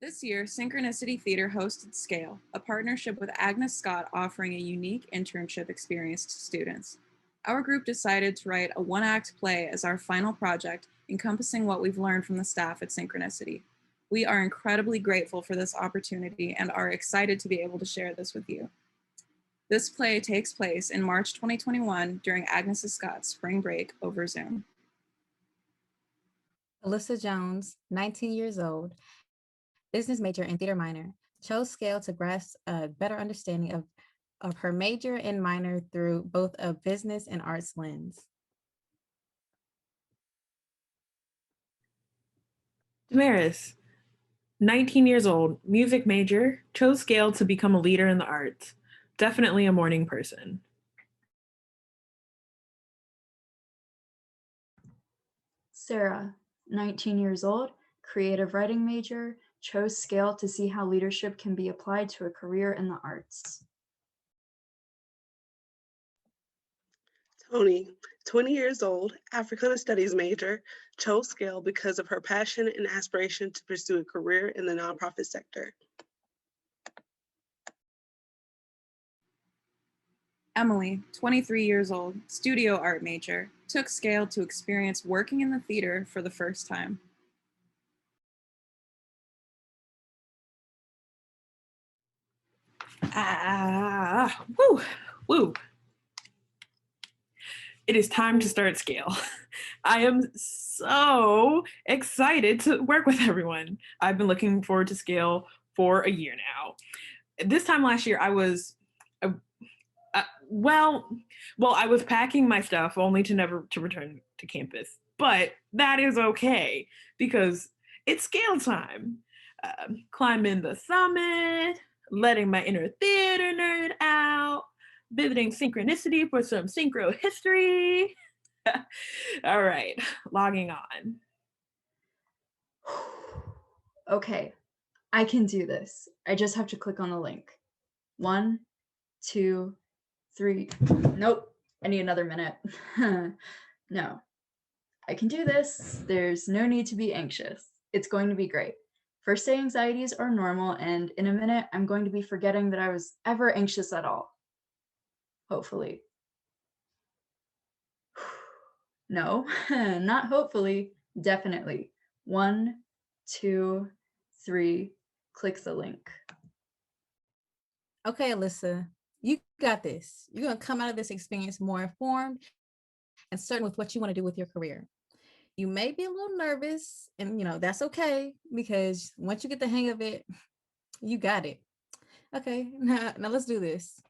This year, Synchronicity Theater hosted Scale, a partnership with Agnes Scott offering a unique internship experience to students. Our group decided to write a one-act play as our final project, encompassing what we've learned from the staff at Synchronicity. We are incredibly grateful for this opportunity and are excited to be able to share this with you. This play takes place in March 2021 during Agnes Scott's spring break over Zoom. Elissa Jones, 19 years old, business major and theater minor, chose Scale to grasp a better understanding of her major and minor through both a business and arts lens. Damaris, 19 years old, music major, chose Scale to become a leader in the arts. Definitely a morning person. Sara, 19 years old, creative writing major, chose Scale to see how leadership can be applied to a career in the arts. Tony, 20 years old, Africana Studies major, chose Scale because of her passion and aspiration to pursue a career in the nonprofit sector. Emily, 23 years old, studio art major, took Scale to experience working in the theater for the first time. Woo. It is time to start Scale. I am so excited to work with everyone. I've been looking forward to Scale for a year now. This time last year, I was, I was packing my stuff only to never to return to campus. But that is okay because it's Scale time. Climbing the summit, letting my inner theater nerd out, visiting Synchronicity for some synchro history. All right, logging on. Okay, I can do this. I just have to click on the link. 1, 2, 3. Nope, I need another minute. No, I can do this. There's no need to be anxious. It's going to be great. First day anxieties are normal, and in a minute, I'm going to be forgetting that I was ever anxious at all. Hopefully. No, not hopefully, definitely. 1, 2, 3, click the link. Okay, Elissa, you got this. You're gonna come out of this experience more informed and certain with what you want to do with your career. You may be a little nervous, and that's okay, because once you get the hang of it, you got it. Okay, now let's do this.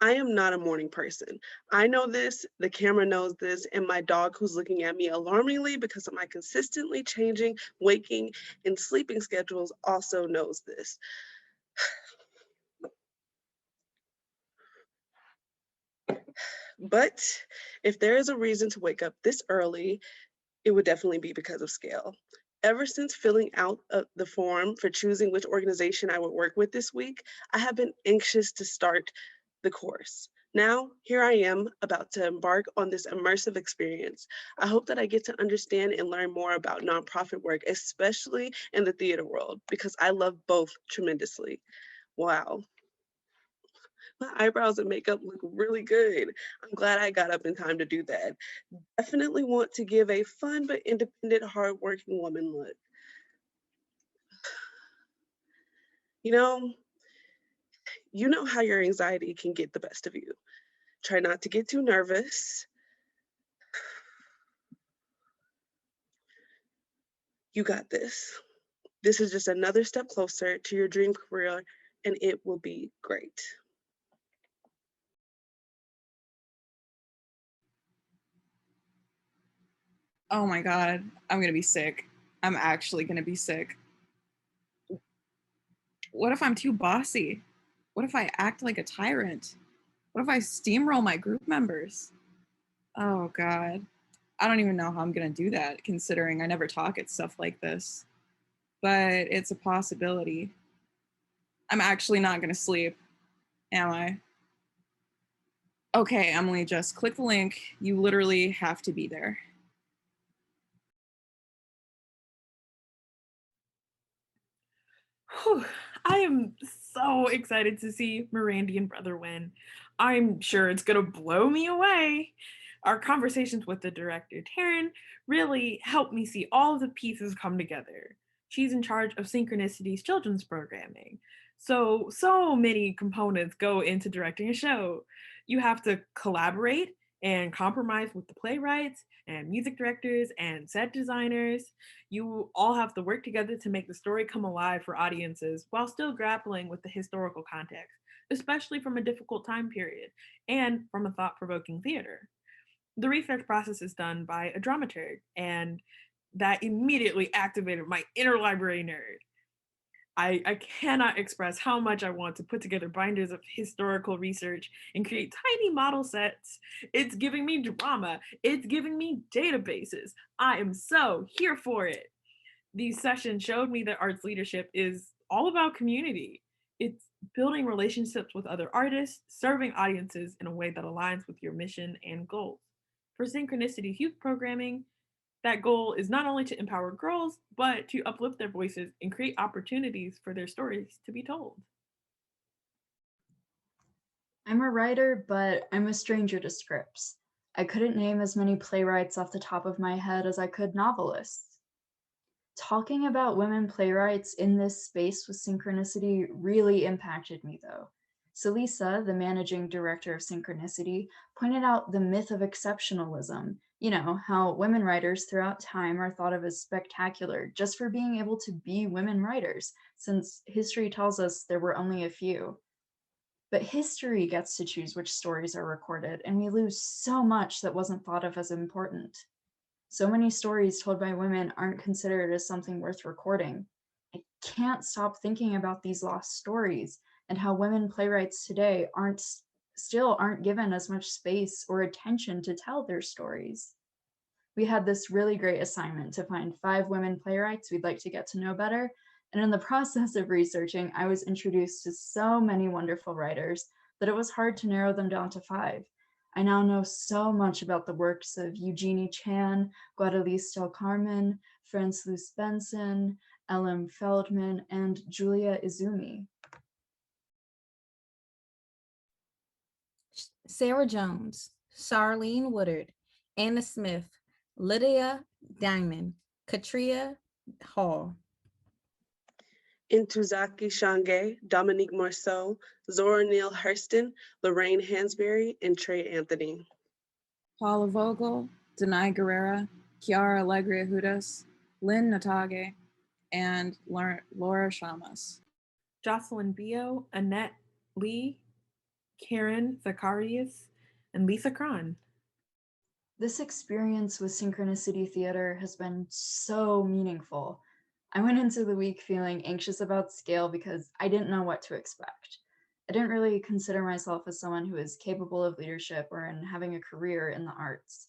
I am not a morning person. I know this, the camera knows this, and my dog who's looking at me alarmingly because of my consistently changing waking and sleeping schedules also knows this. But if there is a reason to wake up this early, it would definitely be because of Scale. Ever since filling out the form for choosing which organization I would work with this week, I have been anxious to start the course. Now, here I am about to embark on this immersive experience. I hope that I get to understand and learn more about nonprofit work, especially in the theater world, because I love both tremendously. Wow. My eyebrows and makeup look really good. I'm glad I got up in time to do that. Definitely want to give a fun but independent, hardworking woman look. You know how your anxiety can get the best of you. Try not to get too nervous. You got this. This is just another step closer to your dream career, and it will be great. Oh my God, I'm gonna be sick. I'm actually gonna be sick. What if I'm too bossy? What if I act like a tyrant? What if I steamroll my group members? Oh God, I don't even know how I'm gonna do that, considering I never talk at stuff like this. But it's a possibility. I'm actually not gonna sleep, am I? Okay, Emily, just click the link. You literally have to be there. Whew, I am so excited to see Mirandy and Brother win. I'm sure it's gonna blow me away. Our conversations with the director, Taryn, really helped me see all of the pieces come together. She's in charge of Synchronicity's children's programming. So many components go into directing a show. You have to collaborate and compromise with the playwrights and music directors and set designers. You all have to work together to make the story come alive for audiences while still grappling with the historical context, especially from a difficult time period and from a thought provoking theater. The research process is done by a dramaturg, and that immediately activated my inner library nerd. I cannot express how much I want to put together binders of historical research and create tiny model sets. It's giving me drama. It's giving me databases. I am so here for it. These sessions showed me that arts leadership is all about community. It's building relationships with other artists, serving audiences in a way that aligns with your mission and goals. For Synchronicity's youth programming, that goal is not only to empower girls, but to uplift their voices and create opportunities for their stories to be told. I'm a writer, but I'm a stranger to scripts. I couldn't name as many playwrights off the top of my head as I could novelists. Talking about women playwrights in this space with Synchronicity really impacted me, though. Elissa, the managing director of Synchronicity, pointed out the myth of exceptionalism. You know, how women writers throughout time are thought of as spectacular just for being able to be women writers, since history tells us there were only a few. But history gets to choose which stories are recorded, and we lose so much that wasn't thought of as important. So many stories told by women aren't considered as something worth recording. I can't stop thinking about these lost stories and how women playwrights today still aren't given as much space or attention to tell their stories. We had this really great assignment to find 5 women playwrights we'd like to get to know better, and in the process of researching, I was introduced to so many wonderful writers that it was hard to narrow them down to 5. I now know so much about the works of Eugenie Chan, Guadalupe Del Carmen, Franz Luce Benson, Ellen Feldman, and Julia Izumi. Sara Jones, Charlene Woodard, Anna Smith, Lydia Diamond, Katria Hall. Intuzaki Shange, Dominique Morceau, Zora Neale Hurston, Lorraine Hansberry, and Trey Anthony. Paula Vogel, Denai Guerrera, Chiara Alegria Hudas, Lynn Natage, and Laura Shamas. Jocelyn Bio, Annette Lee, Karen Zacharias, and Lisa Cron. This experience with Synchronicity Theater has been so meaningful. I went into the week feeling anxious about scale because I didn't know what to expect. I didn't really consider myself as someone who is capable of leadership or in having a career in the arts.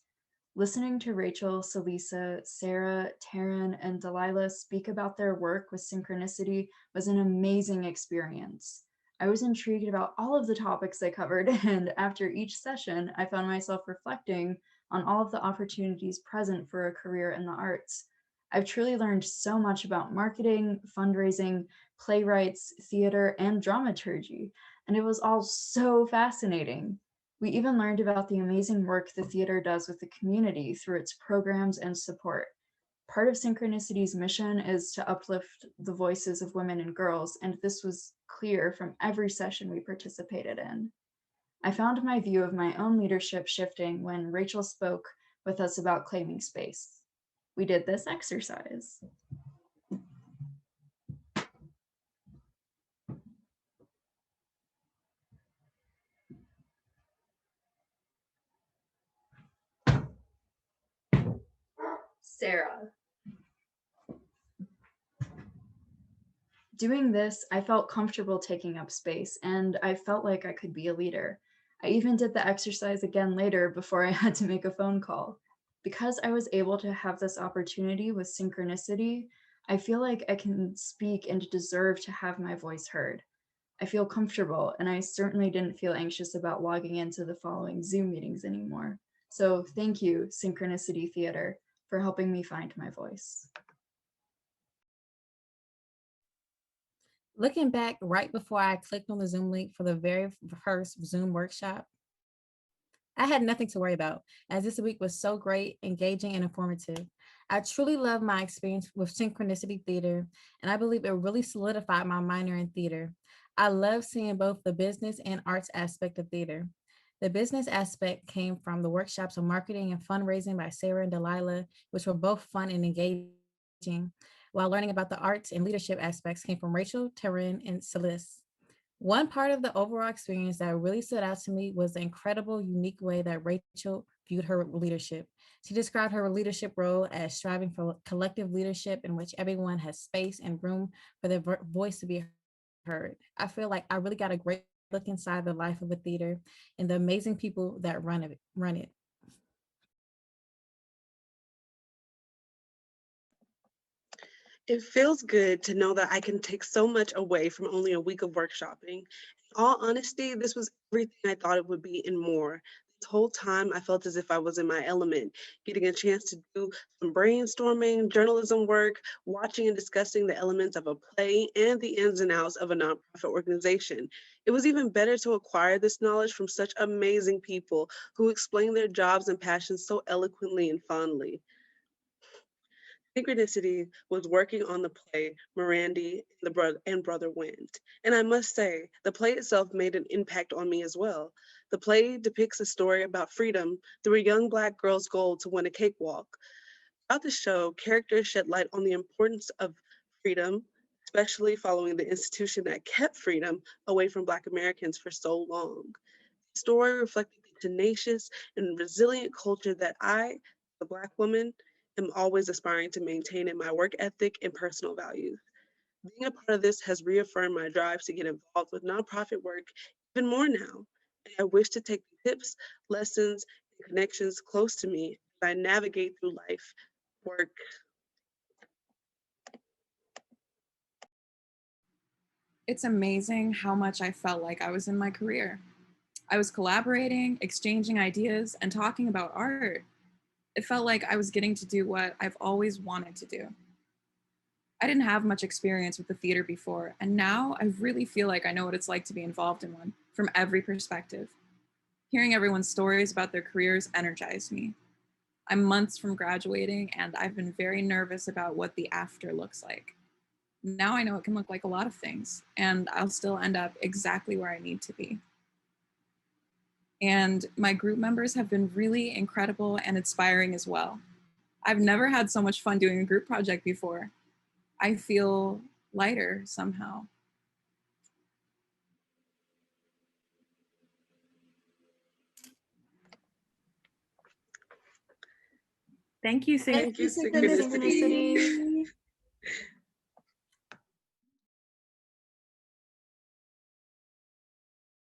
Listening to Rachel, Elissa, Sarah, Taryn, and Delilah speak about their work with Synchronicity was an amazing experience. I was intrigued about all of the topics they covered, and after each session, I found myself reflecting on all of the opportunities present for a career in the arts. I've truly learned so much about marketing, fundraising, playwrights, theater, and dramaturgy, and it was all so fascinating. We even learned about the amazing work the theater does with the community through its programs and support. Part of Synchronicity's mission is to uplift the voices of women and girls, and this was clear from every session we participated in. I found my view of my own leadership shifting when Rachel spoke with us about claiming space. We did this exercise. Sarah. Doing this, I felt comfortable taking up space, and I felt like I could be a leader. I even did the exercise again later before I had to make a phone call. Because I was able to have this opportunity with Synchronicity, I feel like I can speak and deserve to have my voice heard. I feel comfortable, and I certainly didn't feel anxious about logging into the following Zoom meetings anymore. So thank you, Synchronicity Theater, for helping me find my voice. Looking back, right before I clicked on the Zoom link for the very first Zoom workshop, I had nothing to worry about, as this week was so great, engaging, and informative. I truly love my experience with Synchronicity Theater, and I believe it really solidified my minor in theater. I love seeing both the business and arts aspect of theater. The business aspect came from the workshops of marketing and fundraising by Sarah and Delilah, which were both fun and engaging, while learning about the arts and leadership aspects came from Rachel, Taryn, and Celeste. One part of the overall experience that really stood out to me was the incredible, unique way that Rachel viewed her leadership. She described her leadership role as striving for collective leadership in which everyone has space and room for their voice to be heard. I feel like I really got a great look inside the life of a theater and the amazing people that run it. It feels good to know that I can take so much away from only a week of workshopping. In all honesty, this was everything I thought it would be and more. This whole time, I felt as if I was in my element, getting a chance to do some brainstorming, journalism work, watching and discussing the elements of a play and the ins and outs of a nonprofit organization. It was even better to acquire this knowledge from such amazing people who explain their jobs and passions so eloquently and fondly. Synchronicity was working on the play Mirandy and Brother Wind. And I must say, the play itself made an impact on me as well. The play depicts a story about freedom through a young Black girl's goal to win a cakewalk. Throughout the show, characters shed light on the importance of freedom, especially following the institution that kept freedom away from Black Americans for so long. The story reflected the tenacious and resilient culture that I, a Black woman, am always aspiring to maintain in my work ethic and personal values. Being a part of this has reaffirmed my drive to get involved with nonprofit work even more now. And I wish to take the tips, lessons, and connections close to me as I navigate through life, work. It's amazing how much I felt like I was in my career. I was collaborating, exchanging ideas, and talking about art. It felt like I was getting to do what I've always wanted to do. I didn't have much experience with the theater before, and now I really feel like I know what it's like to be involved in one from every perspective. Hearing everyone's stories about their careers energized me. I'm months from graduating, and I've been very nervous about what the after looks like. Now I know it can look like a lot of things, and I'll still end up exactly where I need to be. And my group members have been really incredible and inspiring as well. I've never had so much fun doing a group project before. I feel lighter somehow. Thank you, Thank Thank you, you, Synchronicity. Synchronicity.